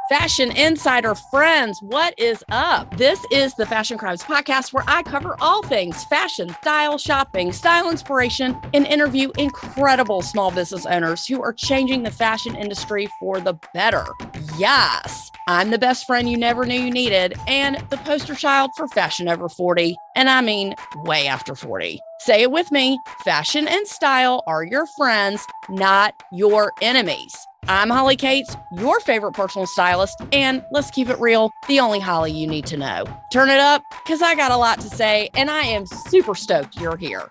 Fashion Insider friends, what is up? This is the Fashion Crimes podcast where I cover all things fashion, style, shopping, style inspiration, and interview incredible small business owners who are changing the fashion industry for the better. Yes, I'm the best friend you never knew you needed and the poster child for fashion over 40, and I mean way after 40. Say it with me, fashion and style are your friends, not your enemies. I'm Holly Katz, your favorite personal stylist, and let's keep it real, the only Holly you need to know. Turn it up, because I got a lot to say, and I am super stoked you're here.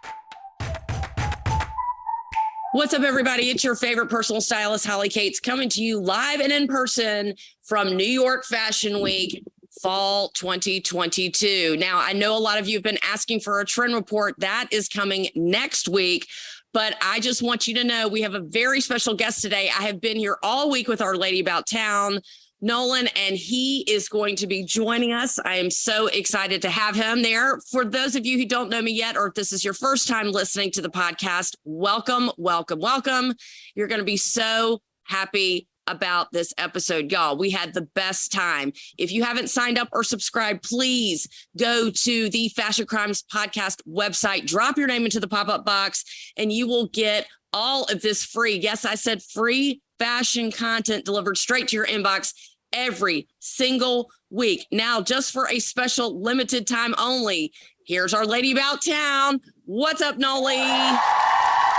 What's up, everybody? It's your favorite personal stylist, Holly Katz, coming to you live and in person from New York Fashion Week, Fall 2022. Now, I know a lot of you have been asking for a trend report. That is coming next week. But I just want you to know we have a very special guest today. I have been here all week with our lady about town, Nolan, and he is going to be joining us. I am so excited to have him there. For those of you who don't know me yet, or if this is your first time listening to the podcast, welcome, welcome, welcome. You're going to be so happy about this episode, y'all. We had the best time. If you haven't signed up or subscribed, please go to the Fashion Crimes podcast website, drop your name into the pop-up box, and you will get all of this free. Yes, I said free fashion content delivered straight to your inbox every single week. Now, just for a special limited time only, here's our lady about town. What's up, Noli?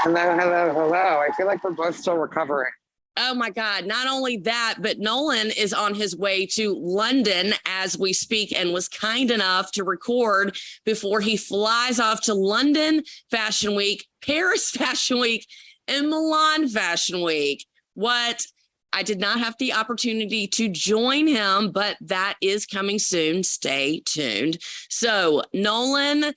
Hello. I feel like we're both still recovering. Oh my God. Not only that, but Nolan is on his way to London as we speak and was kind enough to record before he flies off to London Fashion Week, Paris Fashion Week, and Milan Fashion Week. What? I did not have the opportunity to join him, but that is coming soon. Stay tuned. So Nolan,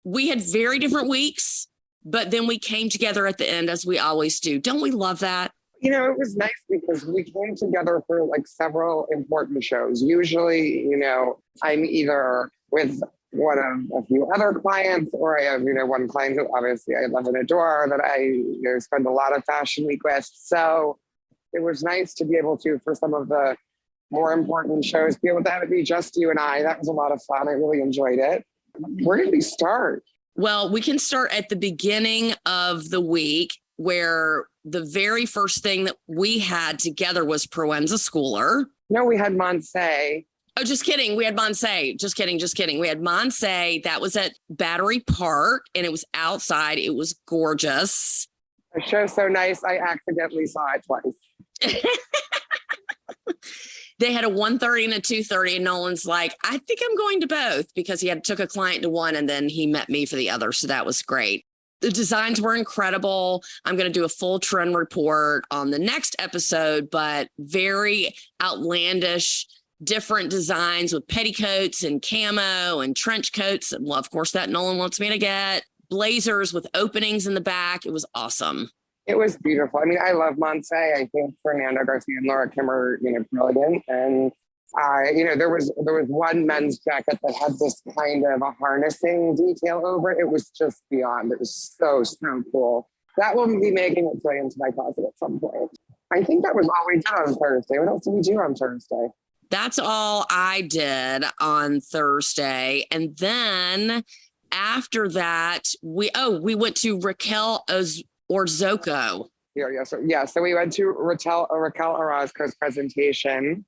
we had very different weeks, but then we came together at the end as we always do. Don't we love that? You know, it was nice because we came together for like several important shows. Usually, I'm either with one of a few other clients, or I have, one client who obviously I love and adore that I, spend a lot of fashion week with. So it was nice to be able to, for some of the more important shows, be able to have it be just you and I. That was a lot of fun. I really enjoyed it. Where did we start? Well, we can start at the beginning of the week, where the very first thing that we had together was Proenza Schooler. No, we had Monse. Oh, just kidding. We had Monse. Just kidding. We had Monse. That was at Battery Park, and it was outside. It was gorgeous. The show's so nice, I accidentally saw it twice. They had a 1:30 and a 2:30, and Nolan's like, I think I'm going to both, because he took a client to one and then he met me for the other. So that was great. The designs were incredible. I'm going to do a full trend report on the next episode, but very outlandish, different designs with petticoats and camo and trench coats. And well, of course, that Nolan wants me to get blazers with openings in the back. It was awesome. It was beautiful. I mean, I love Monse. I think Fernando Garcia and Laura Kim are, brilliant. And there was one men's jacket that had this kind of a harnessing detail over it. It was just beyond. It was so cool. That will be making its way into my closet at some point. I think that was all we did on Thursday. What else did we do on Thursday? That's all I did on Thursday. And then after that, we went to Raquel Orzocco. So we went to Raquel Orozco's presentation,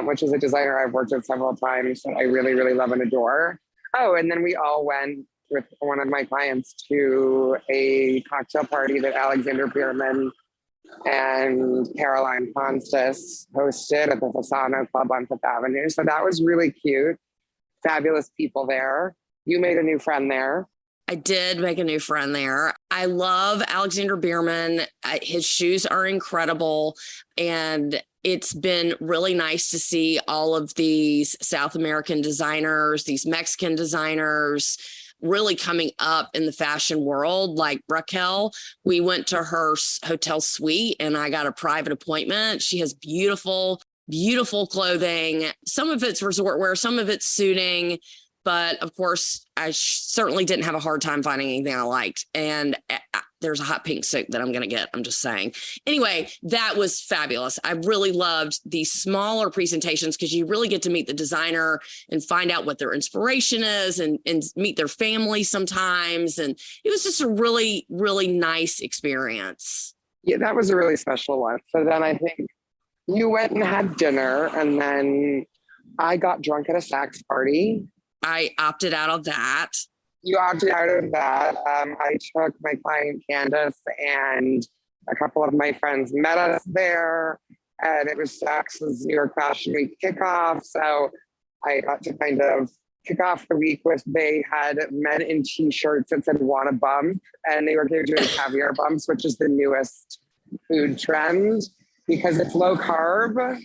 which is a designer I've worked with several times that I really, really love and adore. Oh, and then we all went with one of my clients to a cocktail party that Alexander Bierman and Caroline Constas hosted at the Fasano Club on Fifth Avenue. So that was really cute. Fabulous people there. You made a new friend there. I did make a new friend there. I love Alexander Bierman. His shoes are incredible. And it's been really nice to see all of these South American designers, these Mexican designers really coming up in the fashion world. Like Raquel, we went to her hotel suite and I got a private appointment. She has beautiful clothing. Some of it's resort wear, some of it's suiting. But of course, I certainly didn't have a hard time finding anything I liked. And there's a hot pink suit that I'm going to get. I'm just saying. Anyway, that was fabulous. I really loved these smaller presentations because you really get to meet the designer and find out what their inspiration is and meet their family sometimes. And it was just a really, really nice experience. Yeah, that was a really special one. So then I think you went and had dinner, and then I got drunk at a sax party. I opted out of that. You opted out of that. I took my client Candace and a couple of my friends met us there, and it was Sax's New York Fashion Week kickoff. So I got to kind of kick off the week with, they had men in t-shirts that said "want a bump," and they were doing caviar bumps, which is the newest food trend because it's low carb.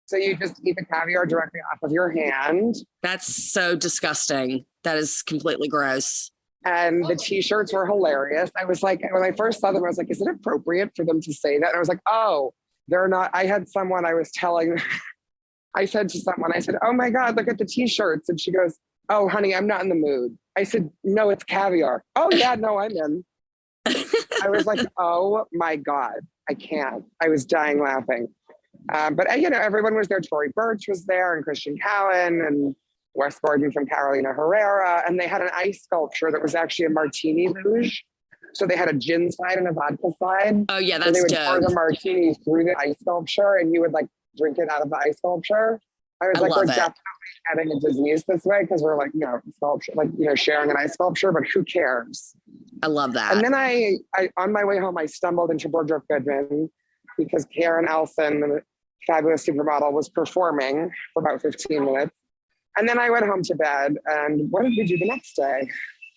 So you just eat the caviar directly off of your hand. That's so disgusting. That is completely gross. And the t-shirts were hilarious. I was like, when I first saw them, I was like, is it appropriate for them to say that? And I was like, oh, they're not. I had someone I was telling, I said to someone, I said, oh my God, look at the t-shirts. And she goes, oh, honey, I'm not in the mood. I said, no, it's caviar. Oh yeah, no, I'm in. I was like, oh my God, I can't. I was dying laughing. But you know, everyone was there. Tory Burch was there, and Christian Cowan, and Wes Gordon from Carolina Herrera. And they had an ice sculpture that was actually a martini luge. So they had a gin side and a vodka side. Oh yeah, so that's they would dope. pour the martini through the ice sculpture, and you would like drink it out of the ice sculpture. I was like, we're definitely having a disease this way because we're like, you know, sculpture, like, you know, sharing an ice sculpture, but who cares? I love that. And then I on my way home, I stumbled into Boardroom Goodman because Karen Elson, the fabulous supermodel, was performing for about 15 minutes. And then I went home to bed. And what did we do the next day?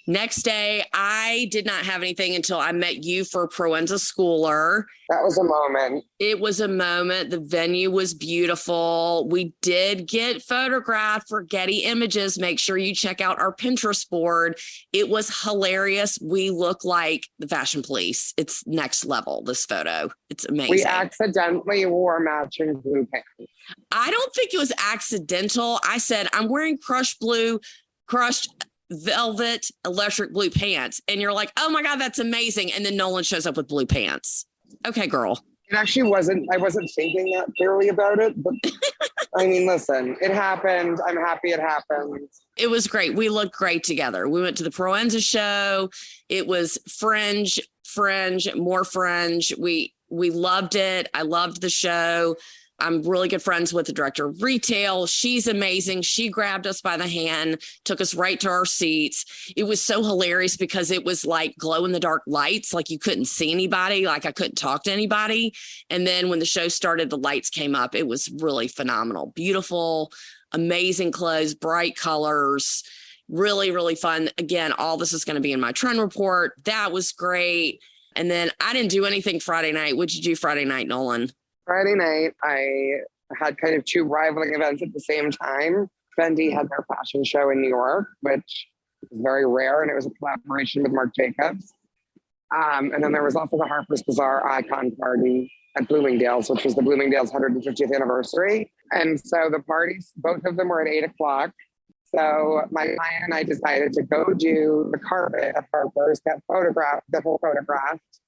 Next day, I did not have anything until I met you for Proenza Schooler. That was a moment. It was a moment. The venue was beautiful. We did get photographed for Getty Images. Make sure you check out our Pinterest board. It was hilarious. We look like the fashion police. It's next level, this photo. It's amazing. We accidentally wore matching blue pants. I don't think it was accidental. I said, I'm wearing crushed velvet electric blue pants, and you're like, oh my God, that's amazing. And then Nolan shows up with blue pants. Okay, girl. It actually wasn't, I wasn't thinking that clearly about it, but I mean, listen, it happened. I'm happy it happened. It was great. We looked great together. We went to the Proenza show. It was fringe, more fringe. We loved it. I loved the show. I'm really good friends with the director of retail. She's amazing. She grabbed us by the hand, took us right to our seats. It was so hilarious because it was like glow in the dark lights. Like you couldn't see anybody. Like I couldn't talk to anybody. And then when the show started, the lights came up. It was really phenomenal. Beautiful, amazing clothes, bright colors, really, really fun. Again, all this is going to be in my trend report. That was great. And then I didn't do anything Friday night. What'd you do Friday night, Nolan? Friday night, I had kind of two rivaling events at the same time. Fendi had their fashion show in New York, which is very rare, and it was a collaboration with Marc Jacobs. And then there was also the Harper's Bazaar Icon Party at Bloomingdale's, which was the Bloomingdale's 150th anniversary. And so the parties, both of them were at 8 o'clock. So my client and I decided to go do the carpet at Harper's, get whole photographed,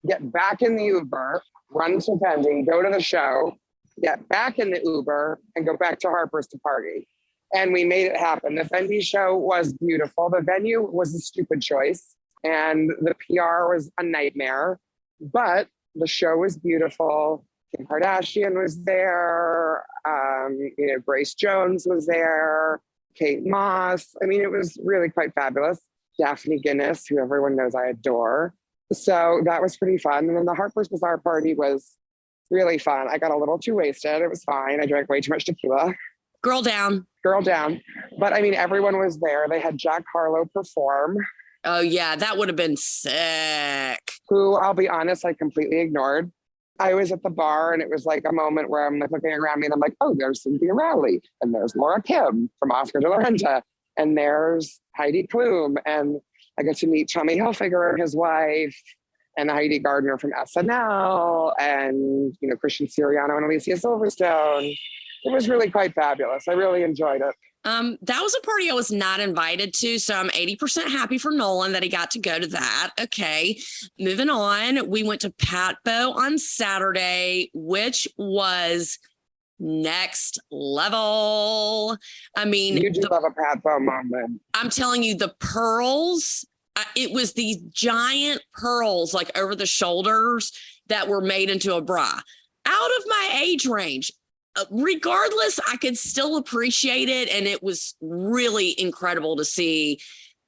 get back in the Uber, run to Fendi, go to the show, get back in the Uber, and go back to Harper's to party. And we made it happen. The Fendi show was beautiful. The venue was a stupid choice, and the PR was a nightmare, but the show was beautiful. Kim Kardashian was there. Grace Jones was there. Kate Moss. I mean, it was really quite fabulous. Daphne Guinness, who everyone knows I adore. So that was pretty fun. And then the Harper's Bazaar party was really fun. I got a little too wasted. It was fine. I drank way too much tequila. Girl down. But I mean, everyone was there. They had Jack Harlow perform. Oh yeah, that would have been sick. Who, I'll be honest, I completely ignored. I was at the bar, and it was like a moment where I'm like looking around me and I'm like, oh, there's Cynthia Rowley, and there's Laura Kim from Oscar de la Renta, and there's Heidi Klum, and I got to meet Tommy Hilfiger and his wife, and Heidi Gardner from SNL, and Christian Siriano and Alicia Silverstone. It was really quite fabulous. I really enjoyed it. That was a party I was not invited to, so I'm 80% happy for Nolan that he got to go to that. Okay, moving on. We went to Patbo on Saturday, which was next level. I mean, You do love a Patbo moment. I'm telling you, the pearls, it was these giant pearls like over the shoulders that were made into a bra. Out of my age range. Regardless, I could still appreciate it. And it was really incredible to see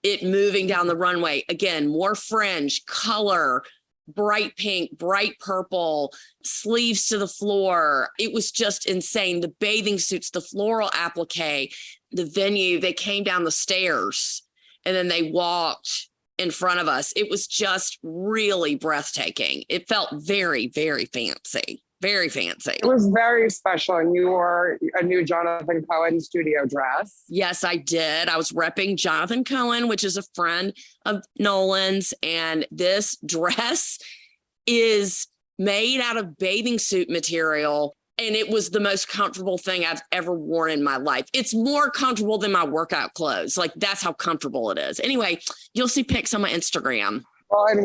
it moving down the runway. Again, more fringe, color, bright pink, bright purple, sleeves to the floor. It was just insane. The bathing suits, the floral applique, the venue, they came down the stairs and then they walked in front of us. It was just really breathtaking. It felt very, very fancy. Very fancy. It was very special. And you wore a new Jonathan Cohen studio dress. Yes, I did. I was repping Jonathan Cohen, which is a friend of Nolan's. And this dress is made out of bathing suit material. And it was the most comfortable thing I've ever worn in my life. It's more comfortable than my workout clothes. Like, that's how comfortable it is. Anyway, you'll see pics on my Instagram. Well, and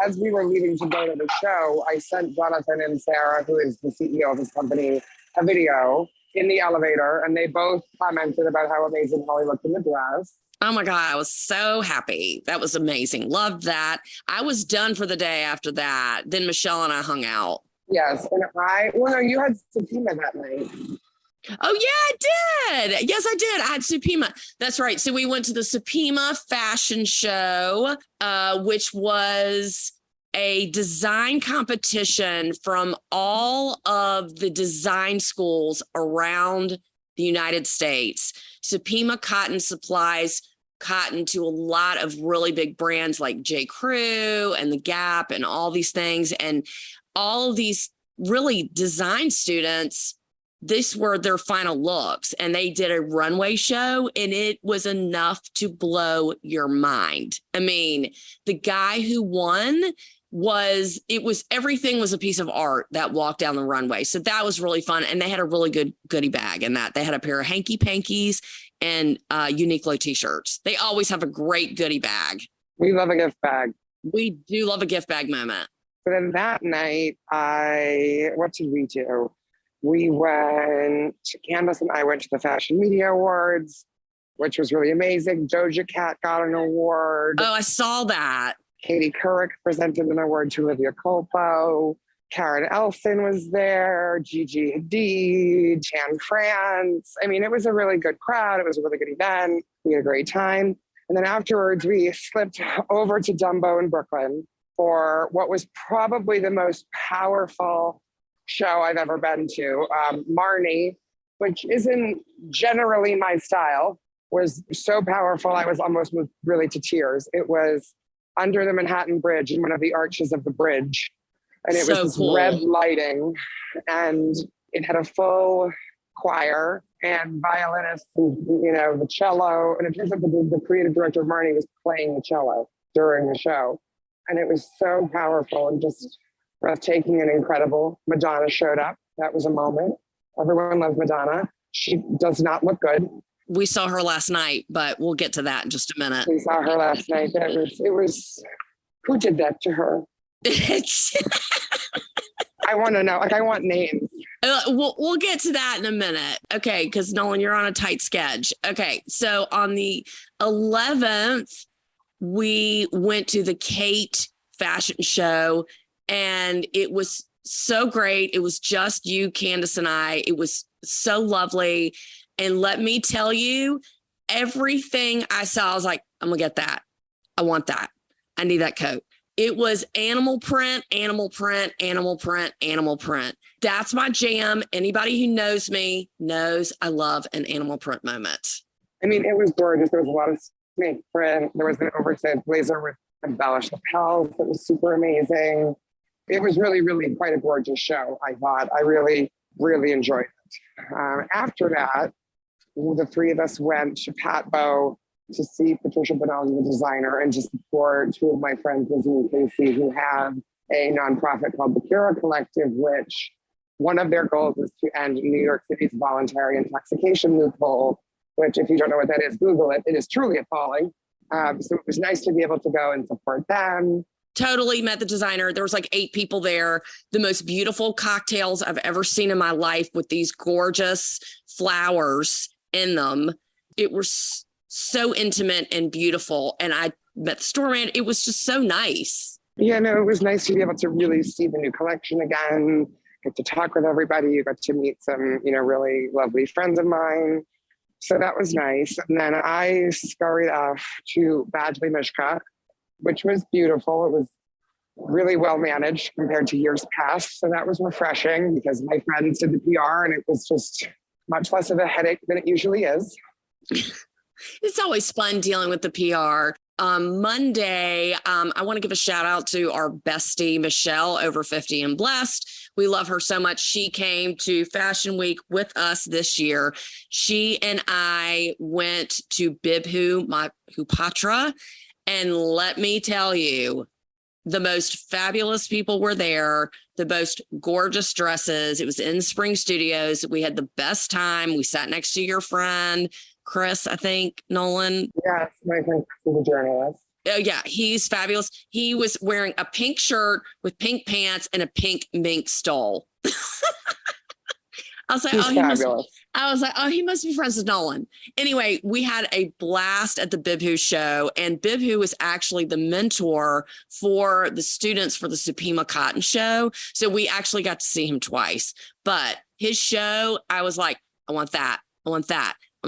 as we were leaving to go to the show, I sent Jonathan and Sarah, who is the CEO of his company, a video in the elevator, and they both commented about how amazing Holly looked in the dress. Oh my God, I was so happy. That was amazing. Loved that. I was done for the day after that. Then Michelle and I hung out. Yes, and no, you had Supima that night. Oh, yeah, I did. Yes, I did. I had Supima. That's right. So we went to the Supima fashion show, which was a design competition from all of the design schools around the United States. Supima Cotton supplies cotton to a lot of really big brands like J. Crew and The Gap and all these things. And all of these really design students, these were their final looks, and they did a runway show, and it was enough to blow your mind. I mean, the guy who won everything was a piece of art that walked down the runway. So that was really fun. And they had a really good goodie bag in that. They had a pair of hanky pankies and Uniqlo t-shirts. They always have a great goodie bag. We love a gift bag. We do love a gift bag moment. So then that night, what did we do? We went, Candace and I went to the Fashion Media Awards, which was really amazing. Doja Cat got an award. Oh, I saw that. Katie Couric presented an award to Olivia Culpo. Karen Elson was there. Gigi Hadid, Tan France. I mean, it was a really good crowd. It was a really good event. We had a great time. And then afterwards, we slipped over to Dumbo in Brooklyn for what was probably the most powerful show I've ever been to. Marnie, which isn't generally my style, was so powerful. I was almost moved really to tears. It was under the Manhattan Bridge in one of the arches of the bridge. And it was this cool. Red lighting, and it had a full choir and violinists, and, the cello. And it turns out the creative director of Marnie was playing the cello during the show. And it was so powerful and just breathtaking and incredible. Madonna showed up. That was a moment. Everyone loves Madonna. She does not look good. We saw her last night, but we'll get to that in just a minute. We saw her last night. It was, who did that to her? I want to know. I want names. We'll get to that in a minute. Okay, because Nolan, you're on a tight sketch. Okay, so on the 11th, we went to the Kate fashion show, and it was so great. It was just you, Candace, and I. It was so lovely. And let me tell you, everything I saw, I was like, I'm going to get that. I want that. I need that coat. It was animal print, animal print, animal print, animal print. That's my jam. Anybody who knows me knows I love an animal print moment. I mean, it was gorgeous. There was a lot of snake print. There was an oversized blazer with embellished lapels that was super amazing. It was really, really quite a gorgeous show, I thought. I really, really enjoyed it. After that, the three of us went to Patbo to see Patricia Bonelli, the designer, and to support two of my friends, Lizzie and Casey, who have a nonprofit called the Cura Collective, which one of their goals is to end New York City's voluntary intoxication loophole which if you don't know what that is, Google it. It is truly appalling. So it was nice to be able to go and support them. Totally met the designer. There was like 8 people there. The most beautiful cocktails I've ever seen in my life with these gorgeous flowers in them. It was so intimate and beautiful. And I met the store man. It was just so nice. Yeah, no, it was nice to be able to really see the new collection again, get to talk with everybody. You got to meet some, really lovely friends of mine. So that was nice. And then I scurried off to Badgley Mishka, which was beautiful. It was really well managed compared to years past. So that was refreshing because my friends did the PR and it was just much less of a headache than it usually is. It's always fun dealing with the PR. Monday, I want to give a shout out to our bestie, Michelle, over 50 and blessed. We love her so much. She came to Fashion Week with us this year. She and I went to Bibhu Patra, and let me tell you, the most fabulous people were there, the most gorgeous dresses. It was in Spring Studios. We had the best time. We sat next to your friend, Chris, I think, Nolan. Yes, my friend Chris is a journalist. Oh, yeah, he's fabulous. He was wearing a pink shirt with pink pants and a pink mink stole. I was like, he must be friends with Nolan. Anyway, we had a blast at the Bibhu show, and Bibhu was actually the mentor for the students for the Supima cotton show. So we actually got to see him twice. But his show, I was like, I want that. I'm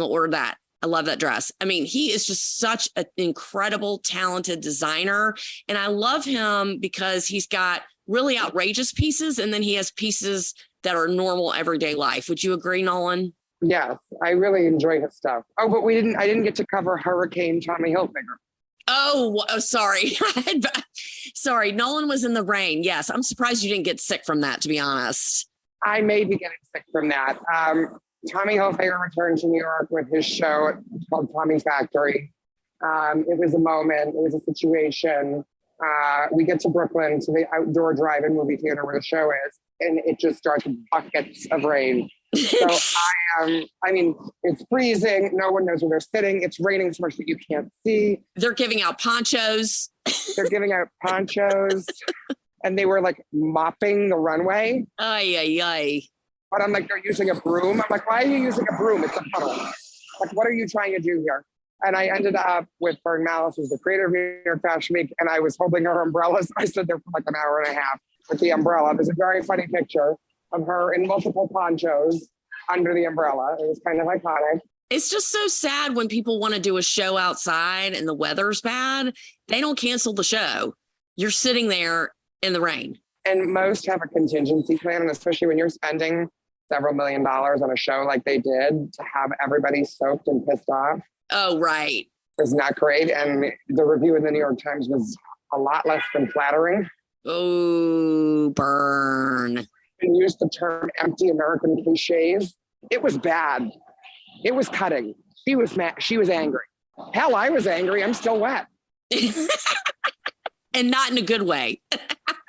gonna order that. I love that dress. I mean, he is just such an incredible, talented designer. And I love him because he's got really outrageous pieces, and then he has pieces that are normal everyday life. Would you agree, Nolan? Yes, I really enjoy his stuff. Oh, but I didn't get to cover Hurricane Tommy Hilfiger. Oh, sorry. Sorry, Nolan was in the rain. Yes, I'm surprised you didn't get sick from that, to be honest. I may be getting sick from that. Tommy Hilfiger returned to New York with his show called Tommy's Factory. It was a moment. It was a situation. We get to Brooklyn, to the outdoor drive-in movie theater where the show is, and it just starts buckets of rain. So I mean, it's freezing. No one knows where they're sitting. It's raining so much that you can't see. They're giving out ponchos. And they were like mopping the runway. Ay. But I'm like, they're using a broom. I'm like, why are you using a broom? It's a puddle. Like, what are you trying to do here? And I ended up with Fern Malice, who's the creator of New York Fashion Week, and I was holding her umbrella. So I stood there for like an hour and a half with the umbrella. There's a very funny picture of her in multiple ponchos under the umbrella. It was kind of iconic. It's just so sad when people want to do a show outside and the weather's bad. They don't cancel the show. You're sitting there in the rain. And most have a contingency plan, and especially when you're spending several $1 million on a show like they did, to have everybody soaked and pissed off. Oh, right. Was not great. And the review in the New York Times was a lot less than flattering. Oh, burn. And used the term empty American cliches. It was bad. It was cutting. She was mad. She was angry. Hell, I was angry. I'm still wet. And not in a good way.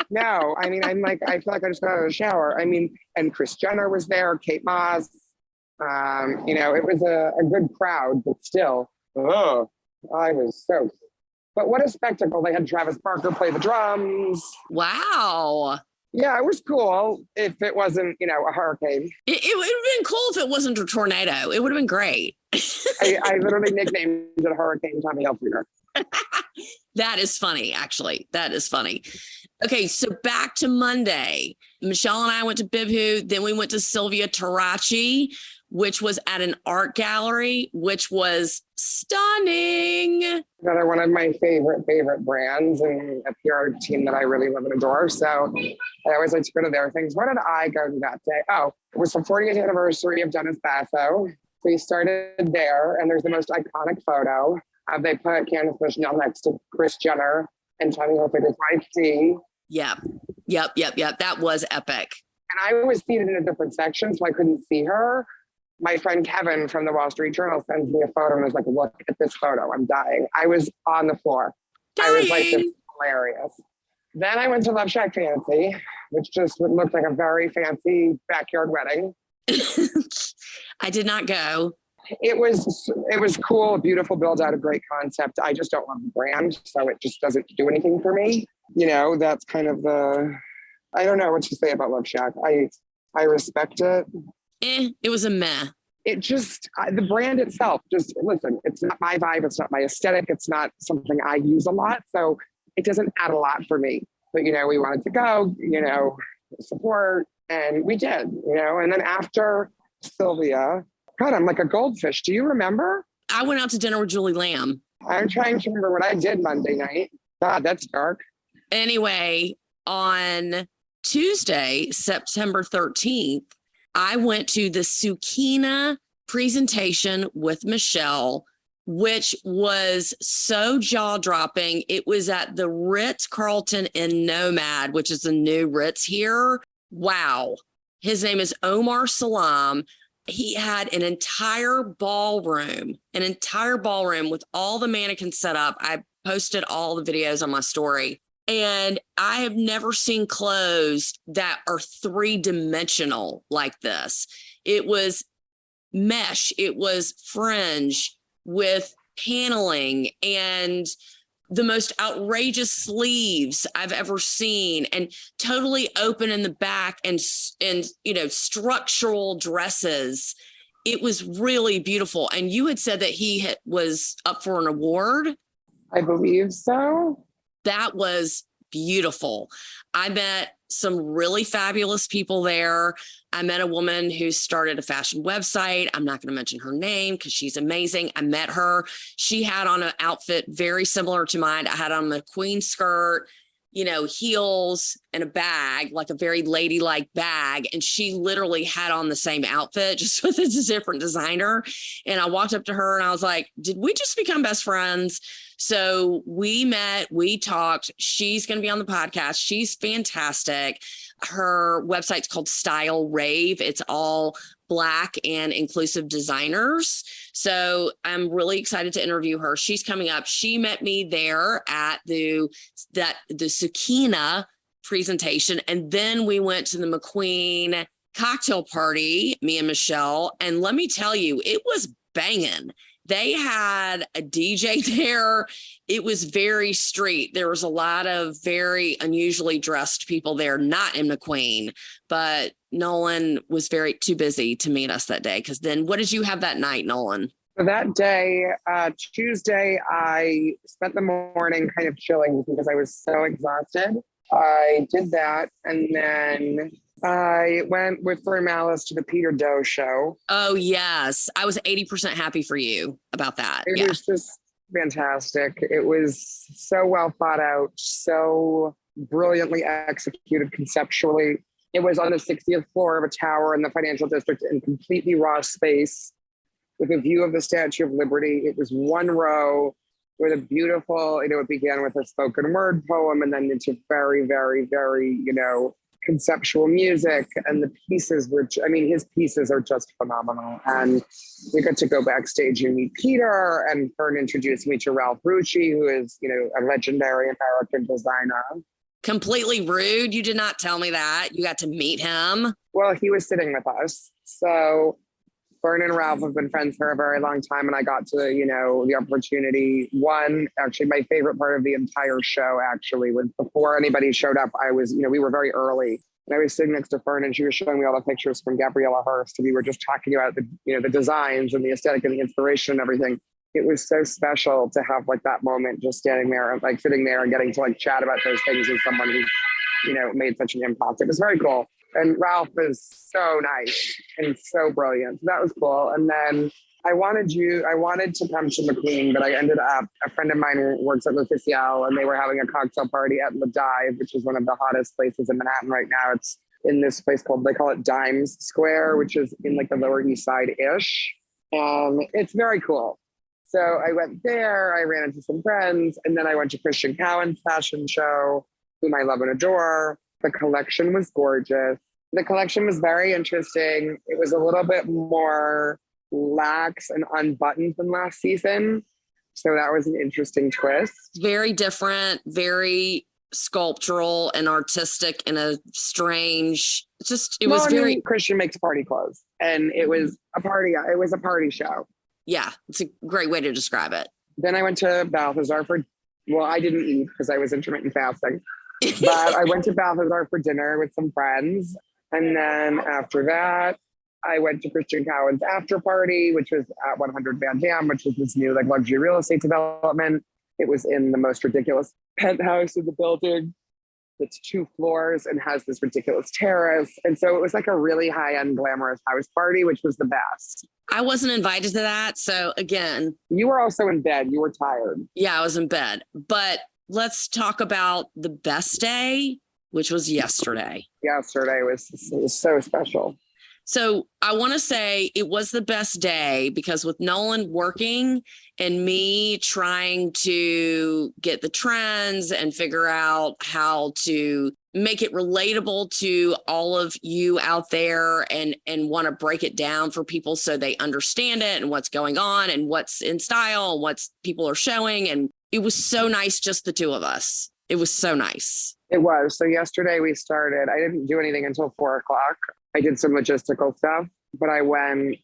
No, I mean, I feel like I just got out of the shower. I mean, and Kris Jenner was there, Kate Moss. It was a good crowd, but still, I was soaked. But what a spectacle. They had Travis Barker play the drums. Wow. Yeah, it was cool if it wasn't, a hurricane. It would have been cool if it wasn't a tornado. It would have been great. I literally nicknamed it Hurricane Tommy Hilfiger. That is funny, actually. That is funny. Okay, so back to Monday. Michelle and I went to Bibhu. Then we went to Sylvia Tarachi, which was at an art gallery, which was stunning. Another one of my favorite brands and a PR team that I really love and adore. So I always like to go to their things. Where did I go to that day? Oh, it was the 40th anniversary of Dennis Basso. We started there, and there's the most iconic photo. They put Candace Bushnell next to Kris Jenner and Tommy Hilfiger's wife, Dee. Yep. That was epic. And I was seated in a different section, so I couldn't see her. My friend Kevin from the Wall Street Journal sends me a photo and was like, look at this photo. I'm dying. I was on the floor. Dying. I was like, this is hilarious. Then I went to Love Shack Fancy, which just looked like a very fancy backyard wedding. I did not go. It was cool, a beautiful build out, a great concept. I just don't love the brand, so it just doesn't do anything for me. That's kind of I don't know what to say about Love Shack. I respect it. It was a meh. It just, the brand itself, just listen, it's not my vibe. It's not my aesthetic. It's not something I use a lot. So it doesn't add a lot for me. But, we wanted to go, support, and we did, and then after Sylvia, God, I'm like a goldfish. Do you remember? I went out to dinner with Julie Lamb. I'm trying to remember what I did Monday night. God, that's dark. Anyway, on Tuesday, September 13th, I went to the Supima presentation with Michelle, which was so jaw-dropping. It was at the Ritz-Carlton in Nomad, which is a new Ritz here. Wow. His name is Omar Salam. He had an entire ballroom with all the mannequins set up. I posted all the videos on my story. And I have never seen clothes that are three-dimensional like this. It was mesh, it was fringe with paneling and the most outrageous sleeves I've ever seen, and totally open in the back, and structural dresses. It was really beautiful. And you had said that he was up for an award. I believe so. That was beautiful. I met some really fabulous people there. I met a woman who started a fashion website. I'm not going to mention her name because she's amazing. I met her. She had on an outfit very similar to mine. I had on a queen skirt, heels and a bag, like a very ladylike bag. And she literally had on the same outfit, just with a different designer. And I walked up to her and I was like, did we just become best friends? So we met, we talked. She's going to be on the podcast. She's fantastic. Her website's called Style Rave. It's all Black and inclusive designers. So I'm really excited to interview her. She's coming up. She met me there at the Supima presentation. And then we went to the McQueen cocktail party, me and Michelle. And let me tell you, it was banging. They had a DJ there. It was very street. There was a lot of very unusually dressed people there, not in McQueen, but Nolan was too busy to meet us that day. Because then what did you have that night, Nolan? So that day, Tuesday, I spent the morning kind of chilling because I was so exhausted. I did that. And then I went with Fern Malice to the Peter Doe show. Oh, yes. I was 80% happy for you about that. It was just fantastic. It was so well thought out, so brilliantly executed conceptually. It was on the 60th floor of a tower in the financial district in completely raw space with a view of the Statue of Liberty. It was one row with a beautiful, it began with a spoken word poem and then into very, very, very, conceptual music. And the pieces his pieces are just phenomenal. And we got to go backstage and meet Peter, and Fern introduced me to Ralph Rucci, who is, a legendary American designer. Completely rude. You did not tell me that. You got to meet him. Well, he was sitting with us. So Fern and Ralph have been friends for a very long time, and I got to, the opportunity. Actually, my favorite part of the entire show, actually, was before anybody showed up, I was, we were very early, and I was sitting next to Fern, and she was showing me all the pictures from Gabriella Hearst, and we were just talking about the designs and the aesthetic and the inspiration and everything. It was so special to have that moment, just standing there and sitting there and getting to chat about those things with someone who's, made such an impact. It was very cool. And Ralph is so nice and so brilliant. So that was cool. And then I wanted to come to McQueen, but I ended up, a friend of mine who works at L'Officiel, and they were having a cocktail party at Le Dive, which is one of the hottest places in Manhattan right now. It's in this place they call it Dimes Square, which is in the Lower East Side-ish. It's very cool. So I went there, I ran into some friends, and then I went to Christian Cowan's fashion show, whom I love and adore. The collection was gorgeous. The collection was very interesting. It was a little bit more lax and unbuttoned than last season. So that was an interesting twist. Very different, very sculptural and artistic in a strange, Christian makes party clothes, and it was a party show. Yeah, it's a great way to describe it. Then I went to Balthazar I didn't eat because I was intermittent fasting, but I went to Balthazar for dinner with some friends. And then after that, I went to Christian Cowan's after party, which was at 100 Van Dam, which is this new like luxury real estate development. It was in the most ridiculous penthouse in the building. It's 2 floors and has this ridiculous terrace. And so it was like a really high-end glamorous house party, which was the best. I wasn't invited to that. So again, you were also in bed. You were tired. Yeah, I was in bed. But let's talk about the best day, which was yesterday. Yesterday was so special. So I want to say it was the best day because with Nolan working and me trying to get the trends and figure out how to make it relatable to all of you out there and want to break it down for people so they understand it and what's going on and what's in style and what's people are showing. And it was so nice, just the two of us. It was so nice. It was. So yesterday we started, I didn't do anything until 4 o'clock. I did some logistical stuff, but I went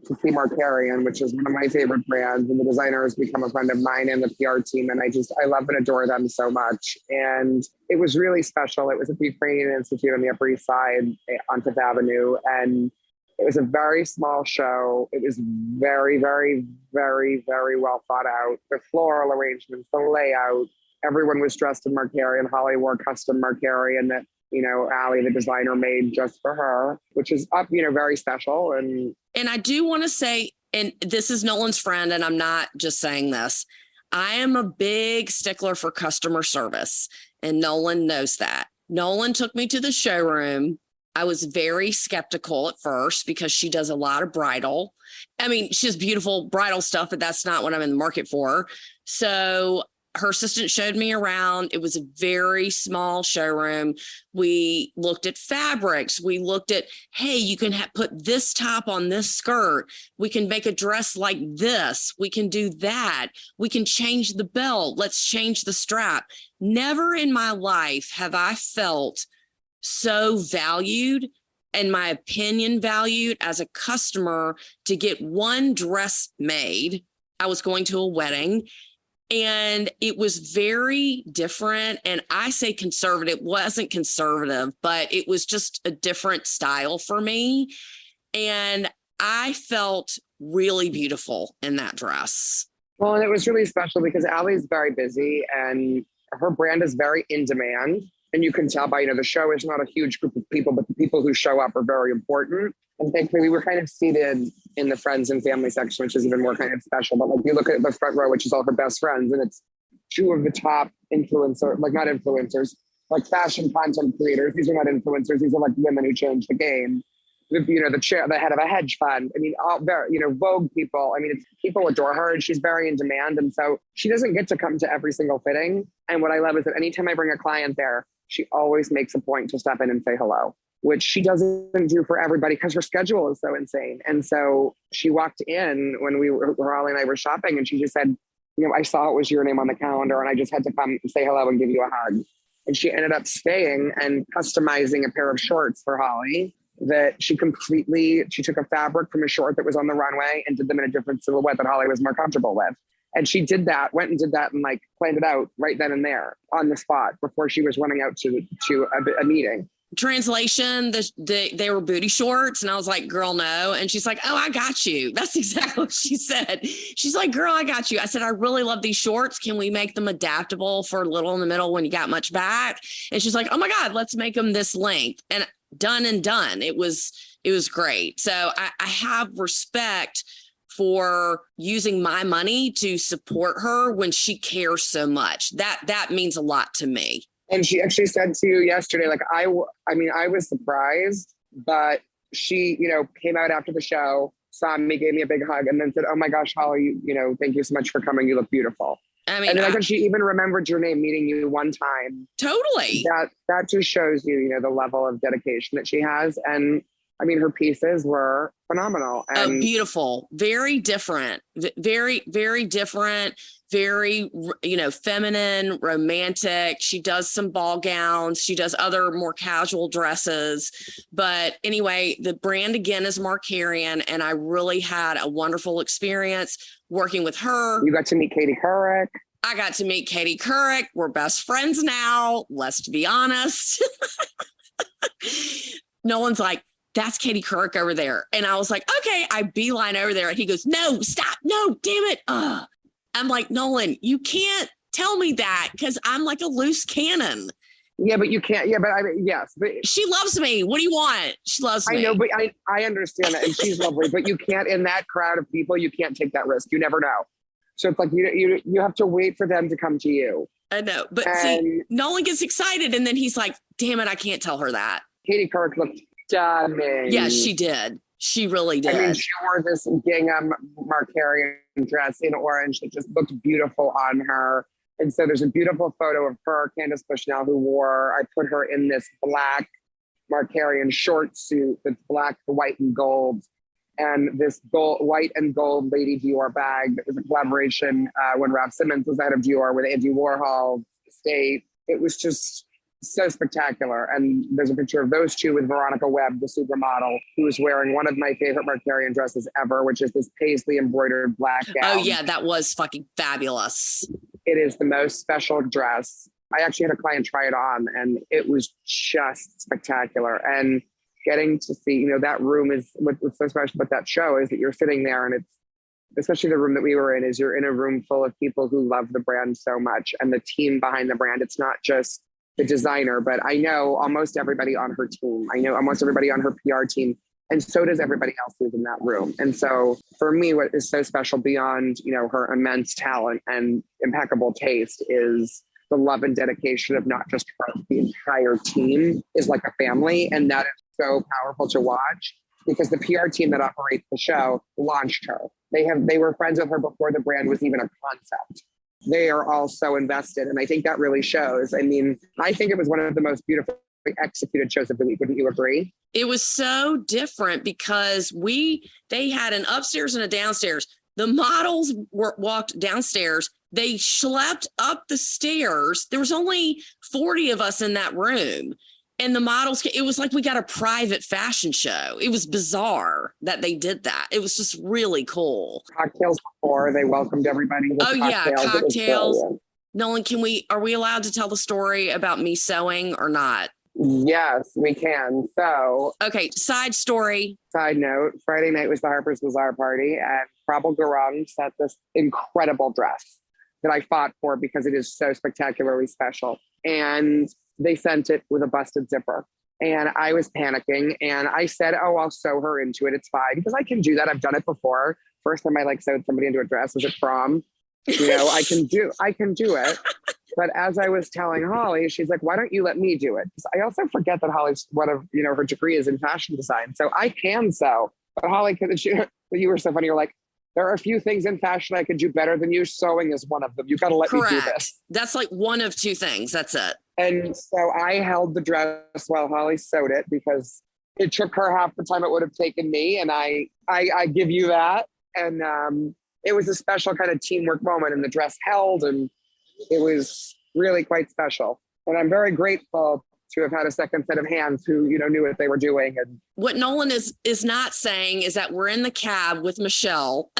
to see Markarian, which is one of my favorite brands. And the designer has become a friend of mine and the PR team. And I love and adore them so much. And it was really special. It was at the Ukrainian Institute on the Upper East Side on Fifth Avenue. And it was a very small show. It was very, very, very, very well thought out. The floral arrangements, the layout, everyone was dressed in Markarian. Holly wore custom Markarian that, Allie, the designer, made just for her, which is very special. And I do want to say, and this is Nolan's friend, and I'm not just saying this, I am a big stickler for customer service, and Nolan knows that. Nolan took me to the showroom. I was very skeptical at first because she does a lot of bridal. I mean, she has beautiful bridal stuff, but that's not what I'm in the market for. So her assistant showed me around. It was a very small showroom. We looked at fabrics. We looked at, hey, you can put this top on this skirt. We can make a dress like this. We can do that. We can change the belt. Let's change the strap. Never in my life have I felt so valued and my opinion valued as a customer to get one dress made. I was going to a wedding. And it was very different. And I say conservative, wasn't conservative, but it was just a different style for me. And I felt really beautiful in that dress. Well, and it was really special because Allie's very busy and her brand is very in demand. And you can tell by, the show is not a huge group of people, but the people who show up are very important. And thankfully, we were kind of seated in the friends and family section, which is even more kind of special. But like you look at the front row, which is all her best friends, and it's 2 of the top influencers, like not influencers, like fashion content creators. These are not influencers. These are like women who changed the game. The head of a hedge fund. I mean, all very, Vogue people. I mean, people adore her and she's very in demand. And so she doesn't get to come to every single fitting. And what I love is that anytime I bring a client there, she always makes a point to step in and say hello, which she doesn't do for everybody because her schedule is so insane. And so she walked in when Holly and I were shopping and she just said, I saw it was your name on the calendar and I just had to come and say hello and give you a hug. And she ended up staying and customizing a pair of shorts for Holly that she took a fabric from a short that was on the runway and did them in a different silhouette that Holly was more comfortable with. And she went and did that and like planned it out right then and there on the spot before she was running out to a meeting. Translation, they were booty shorts. And I was like, girl, no. And she's like, oh, I got you. That's exactly what she said. She's like, girl, I got you. I said, I really love these shorts. Can we make them adaptable for a little in the middle when you got much back? And she's like, oh my God, let's make them this length. And done. It was great. So I have respect for using my money to support her when she cares so much. That means a lot to me. And she actually said to you yesterday, like, I was surprised, but she, came out after the show, saw me, gave me a big hug, and then said, oh my gosh, Holly, thank you so much for coming. You look beautiful. I mean, and then I think she even remembered your name, meeting you one time. Totally. That just shows you, the level of dedication that she has. And I mean, her pieces were phenomenal. Oh, And beautiful. Very different. Very, very different. Very, feminine, romantic. She does some ball gowns. She does other more casual dresses. But anyway, the brand again is Markarian, and I really had a wonderful experience working with her. you got to meet Katie Couric. I got to meet Katie Couric. We're best friends now. Let's be honest. Nolan's like, that's Katie Couric over there. And I was like, okay, I beeline over there. And he goes, no, stop. No, damn it. I'm like, Nolan, you can't tell me that because I'm like a loose cannon. Yeah, but you can't. Yeah, but I mean, yes. But She loves me. What do you want? She loves me. I know, but I understand that. And she's lovely. But you can't, in that crowd of people, you can't take that risk. You never know. So it's like you have to wait for them to come to you. I know. But And see, Nolan gets excited. And then he's like, damn it, I can't tell her that. Katie Couric looked stunning. Yeah, she did. She really did. I mean, she wore this gingham Markarian dress in orange that just looked beautiful on her. And so there's a beautiful photo of her, Candace Bushnell, who I put her in this black Markarian short suit that's black, white, and gold. And this white and gold Lady Dior bag that was a collaboration when Ralph Simmons was out of Dior with Andy Warhol estate. It was just so spectacular. And there's a picture of those two with Veronica Webb, the supermodel, who is wearing one of my favorite Markarian dresses ever, which is this paisley embroidered black gown. Oh, yeah, that was fucking fabulous. It is the most special dress. I actually had a client try it on, and it was just spectacular. And getting to see, that room is what's so special about that show is that you're sitting there, and it's, especially the room that we were in, is you're in a room full of people who love the brand so much and the team behind the brand. It's not just the designer, but I know almost everybody on her team. I know almost everybody on her PR team. And so does everybody else who's in that room. And so for me, what is so special beyond, her immense talent and impeccable taste is the love and dedication of not just her, the entire team is like a family. And that is so powerful to watch because the PR team that operates the show launched her. They were friends with her before the brand was even a concept. They are all so invested. And I think that really shows. I mean, I think it was one of the most beautifully executed shows of the week. Wouldn't you agree? It was so different because they had an upstairs and a downstairs. The models walked downstairs. They schlepped up the stairs. There was only 40 of us in that room. And the models, it was like we got a private fashion show. It was bizarre that they did that. It was just really cool. Cocktails before, they welcomed everybody. Oh, yeah, cocktails. Nolan, are we allowed to tell the story about me sewing or not? Yes, we can. So, okay, side note, Friday night was the Harper's Bazaar party, and Prabal Gurung sent this incredible dress that I fought for because it is so spectacularly special. And they sent it with a busted zipper. And I was panicking, and I said, oh, I'll sew her into it. It's fine, because I can do that. I've done it before. First time I sewed somebody into a dress was at prom. I can do it. But as I was telling Holly, she's like, why don't you let me do it? I also forget that Holly's one of, her degree is in fashion design. So I can sew. But Holly, you were so funny. You're like, there are a few things in fashion I could do better than you. Sewing is one of them. You got to let me do this. That's like one of two things. That's it. And so I held the dress while Holly sewed it because it took her half the time it would have taken me. And I give you that. And it was a special kind of teamwork moment, and the dress held, and it was really quite special. And I'm very grateful to have had a second set of hands who, knew what they were doing. And what Nolan is not saying is that we're in the cab with Michelle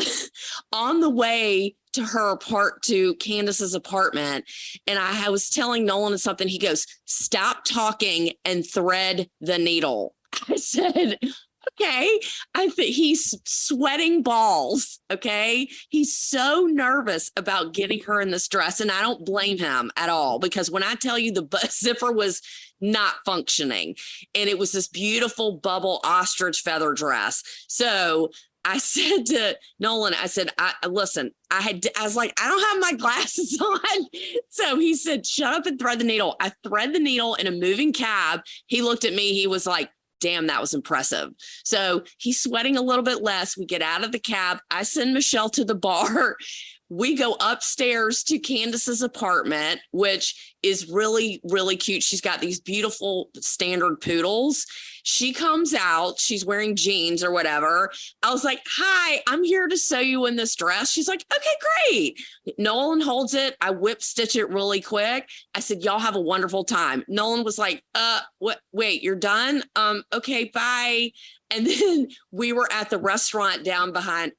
on the way to Candace's apartment. And I was telling Nolan something. He goes, stop talking and thread the needle. I said, okay. I think he's sweating balls. Okay. He's so nervous about getting her in this dress. And I don't blame him at all, because when I tell you the zipper was not functioning, and it was this beautiful bubble ostrich feather dress. So I said to Nolan, I said, listen, I was like, I don't have my glasses on. So he said, shut up and thread the needle. I thread the needle in a moving cab. He looked at me. He was like, damn, that was impressive. So he's sweating a little bit less. We get out of the cab. I send Michelle to the bar. we go upstairs to Candace's apartment, which is really, really cute. She's got these beautiful standard poodles. She comes out, she's wearing jeans or whatever. I was like, hi, I'm here to sew you in this dress. She's like, okay, great. Nolan holds it. I whip stitch it really quick. I said, y'all have a wonderful time. Nolan was like, what? Wait, you're done? Okay, bye. And then we were at the restaurant down behind,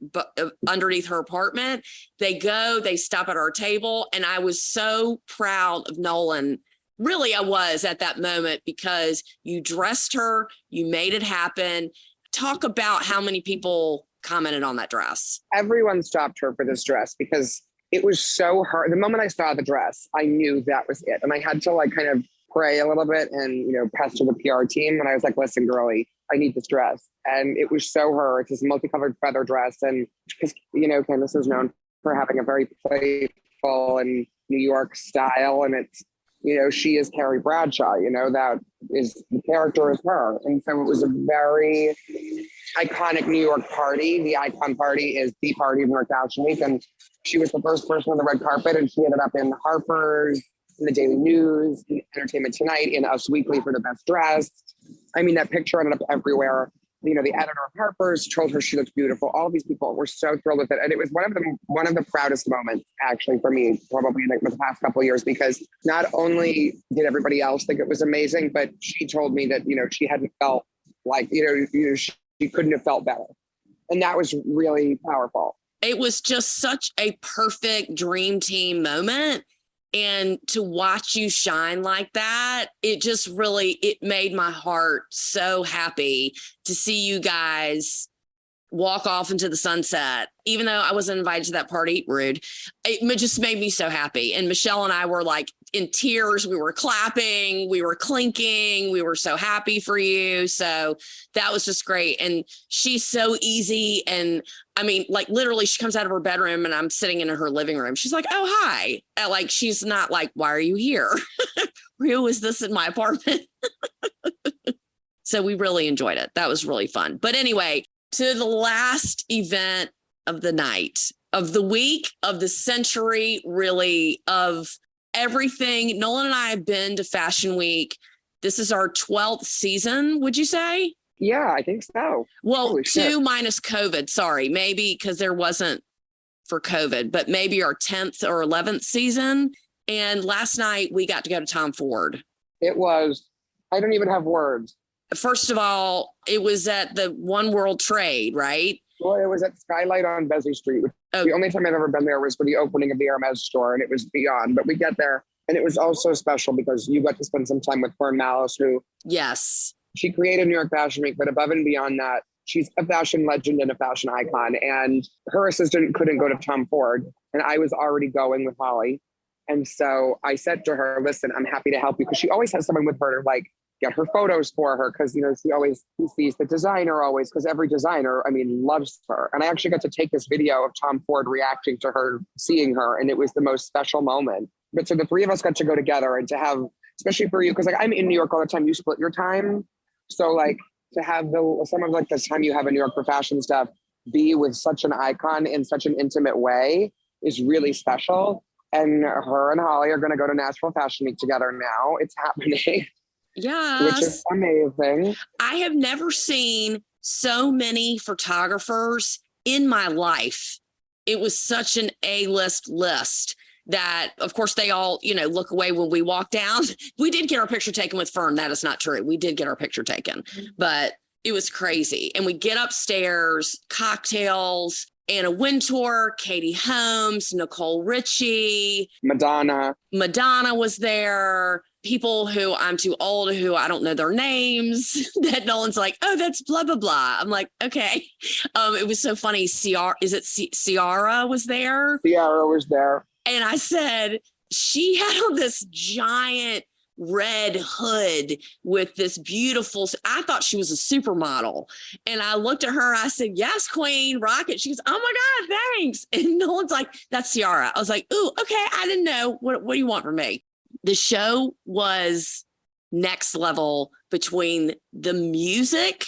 underneath her apartment. They stop at our table. And I was so proud of Nolan. Really, I was at that moment, because you dressed her, you made it happen. Talk about how many people commented on that dress. Everyone stopped her for this dress because it was so hard. The moment I saw the dress, I knew that was it. And I had to like kind of pray a little bit and, you know, pester the PR team. And I was like, listen, girlie, I need this dress. And it was so her. It's this multicolored feather dress. And because, you know, Candace is known for having a very playful and New York style. And it's, you know, she is Carrie Bradshaw, you know, that is, the character is her. And so it was a very iconic New York party. The icon party is the party of New York Fashion Week. And she was the first person on the red carpet, and she ended up in Harper's, in the Daily News, in Entertainment Tonight, in Us Weekly for the best dressed. I mean, that picture ended up everywhere. You know, the editor of Harper's told her she looked beautiful. All of these people were so thrilled with it. And it was one of the proudest moments, actually, for me, probably in the past couple of years, because not only did everybody else think it was amazing, but she told me that, you know, she hadn't felt like, she couldn't have felt better. And that was really powerful. It was just such a perfect dream team moment. And to watch you shine like that, it just really, it made my heart so happy to see you guys walk off into the sunset. Even though I wasn't invited to that party, rude, it just made me so happy. And Michelle and I were like in tears. We were clapping, we were clinking. We were so happy for you. So that was just great. And she's so easy. And I mean, like literally she comes out of her bedroom and I'm sitting in her living room. She's like, oh, hi. Like, she's not like, why are you here? Who is this in my apartment? So we really enjoyed it. That was really fun. But anyway, to the last event of the night, of the week, of the century, really, of everything. Nolan and I have been to Fashion Week. This is our 12th season, would you say? Yeah, I think so. Well, Holy 2 shit. minus COVID. Sorry, maybe because there wasn't for COVID, but maybe our 10th or 11th season. And last night we got to go to Tom Ford. It was, I don't even have words. First of all, it was at the One World Trade, right? Well, it was at Skylight on Vesey Street. The only time I've ever been there was for the opening of the Hermes store, and it was beyond. But we get there, and it was also special because you got to spend some time with Fern Malice, who, yes, she created New York Fashion Week, but above and beyond that, she's a fashion legend and a fashion icon. And her assistant couldn't go to Tom Ford, and I was already going with Holly. And so I said to her, listen, I'm happy to help you, because she always has someone with her to like get her photos for her, because, you know, she sees the designer always, because every designer, I mean, loves her. And I actually got to take this video of Tom Ford reacting to her, seeing her, and it was the most special moment. But so the three of us got to go together, and to have, especially for you, because like I'm in New York all the time, you split your time. So like to have some of like the time you have in New York for fashion stuff be with such an icon in such an intimate way is really special. And her and Holly are going to go to Nashville Fashion Week together now. It's happening. yes, Which is amazing. I have never seen so many photographers in my life. It was such an A-list list that, of course, they all, you know, look away when we walk down. We did get our picture taken with Fern. That is not true. We did get our picture taken, but it was crazy. And we get upstairs, cocktails, Anna Wintour, Katie Holmes, Nicole Richie. Madonna was there. People who I'm too old, who I don't know their names, that Nolan's like, oh, that's blah, blah, blah. I'm like, okay. It was so funny. Ciara was there? Ciara was there. And I said, she had on this giant red hood with this beautiful, I thought she was a supermodel. And I looked at her, I said, yes, queen, rock it. She goes, oh my God, thanks. And no one's like, that's Ciara. I was like, ooh, okay, I didn't know. What do you want from me? The show was next level, between the music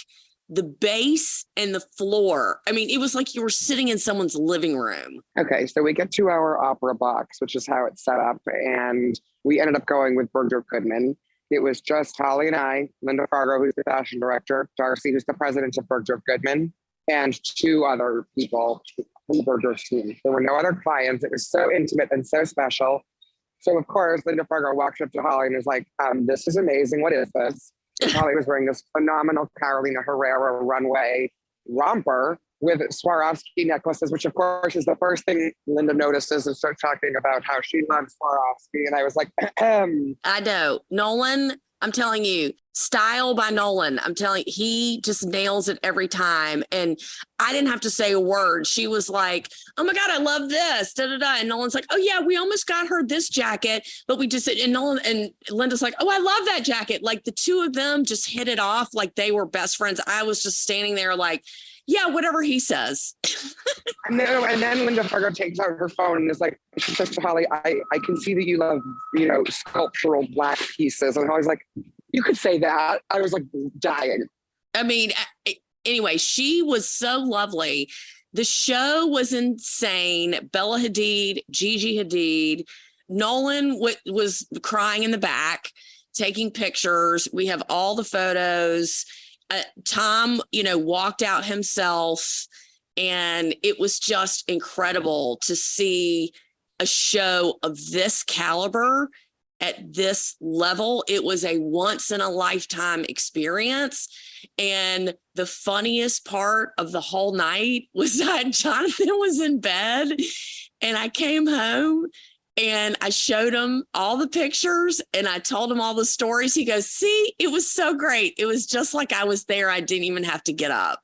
the base and the floor. I mean, it was like you were sitting in someone's living room. Okay, so we get to our opera box, which is how it's set up. And we ended up going with Bergdorf Goodman. It was just Holly and I, Linda Fargo, who's the fashion director, Darcy, who's the president of Bergdorf Goodman, and 2 other people from the Bergdorf team. There were no other clients. It was so intimate and so special. So of course, Linda Fargo walked up to Holly and was like, this is amazing. What is this? And Holly was wearing this phenomenal Carolina Herrera runway romper with Swarovski necklaces, which of course is the first thing Linda notices and starts talking about how she loves Swarovski. And I was like, I know. Nolan, I'm telling you, style by Nolan. I'm telling you, he just nails it every time. And I didn't have to say a word. She was like, oh my God, I love this. Da, da, da. And Nolan's like, oh yeah, we almost got her this jacket, but we just, and Nolan and Linda's like, oh, I love that jacket. Like the 2 of them just hit it off like they were best friends. I was just standing there like, yeah, whatever he says. and then Linda Fargo takes out her phone and is like, she says to Holly, I can see that you love, sculptural black pieces. And Holly's like, you could say that. I was like dying. I mean, anyway, she was so lovely. The show was insane. Bella Hadid, Gigi Hadid, Nolan was crying in the back, taking pictures. We have all the photos. Tom, walked out himself, and it was just incredible to see a show of this caliber at this level. It was a once in a lifetime experience. And the funniest part of the whole night was that Jonathan was in bed and I came home and I showed him all the pictures and I told him all the stories. He goes, see, it was so great. It was just like I was there. I didn't even have to get up.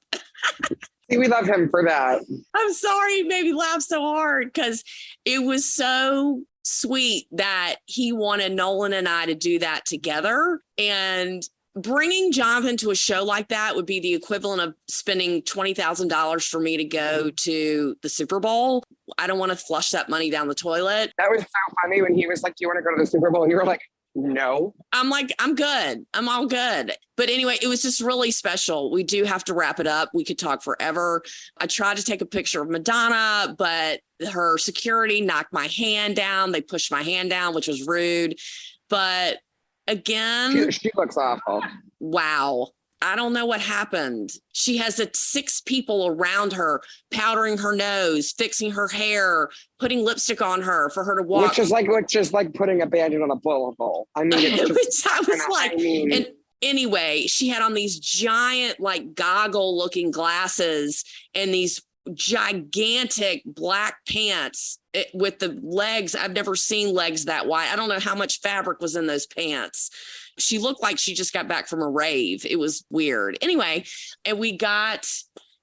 See, we love him for that. I'm sorry he made me laugh so hard because it was so sweet that he wanted Nolan and I to do that together. And bringing Jonathan to a show like that would be the equivalent of spending $20,000 for me to go to the Super Bowl. I don't want to flush that money down the toilet. That was so funny when he was like, do you want to go to the Super Bowl? You were like, no. I'm like, I'm good. I'm all good. But anyway, it was just really special. We do have to wrap it up. We could talk forever. I tried to take a picture of Madonna, but her security knocked my hand down. They pushed my hand down, which was rude. But again, she looks awful. Wow. I don't know what happened. She has 6 people around her, powdering her nose, fixing her hair, putting lipstick on her for her to walk. Which is like putting a Band-Aid on a bullet hole. I mean, it's just, I was like, and anyway, she had on these giant, like goggle looking glasses and these gigantic black pants with the legs. I've never seen legs that wide. I don't know how much fabric was in those pants. She looked like she just got back from a rave. It was weird. Anyway, and we got,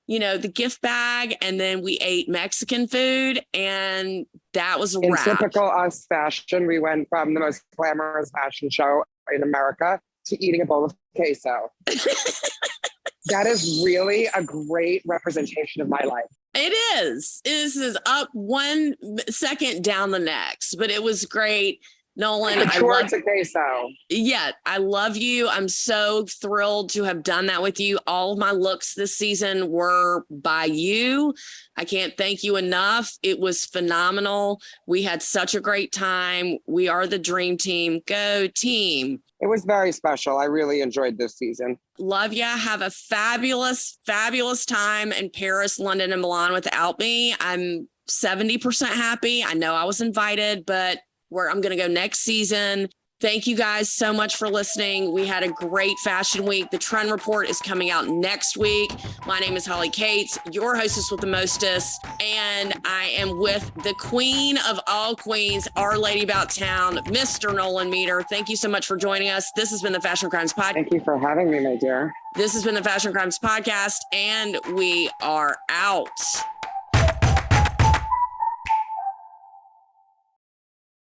the gift bag, and then we ate Mexican food, and that was a wrap. In typical us fashion, we went from the most glamorous fashion show in America to eating a bowl of queso. That is really a great representation of my life. It is. This is up one second, down the next, but it was great. Nolan, I love you. I'm so thrilled to have done that with you. All of my looks this season were by you. I can't thank you enough. It was phenomenal. We had such a great time. We are the dream team. Go team. It was very special. I really enjoyed this season. Love ya. Have a fabulous, fabulous time in Paris, London, and Milan without me. I'm 70% happy. I know I was invited, but where I'm going to go next season. Thank you guys so much for listening. We had a great fashion week. The trend report is coming out next week. My name is Holly Katz, your hostess with the mostest, and I am with the queen of all queens, Our Lady About Town, Mr. Nolan Meader. Thank you so much for joining us. This has been the Fashion Crimes Podcast. Thank you for having me, my dear. This has been the Fashion Crimes Podcast, and we are out.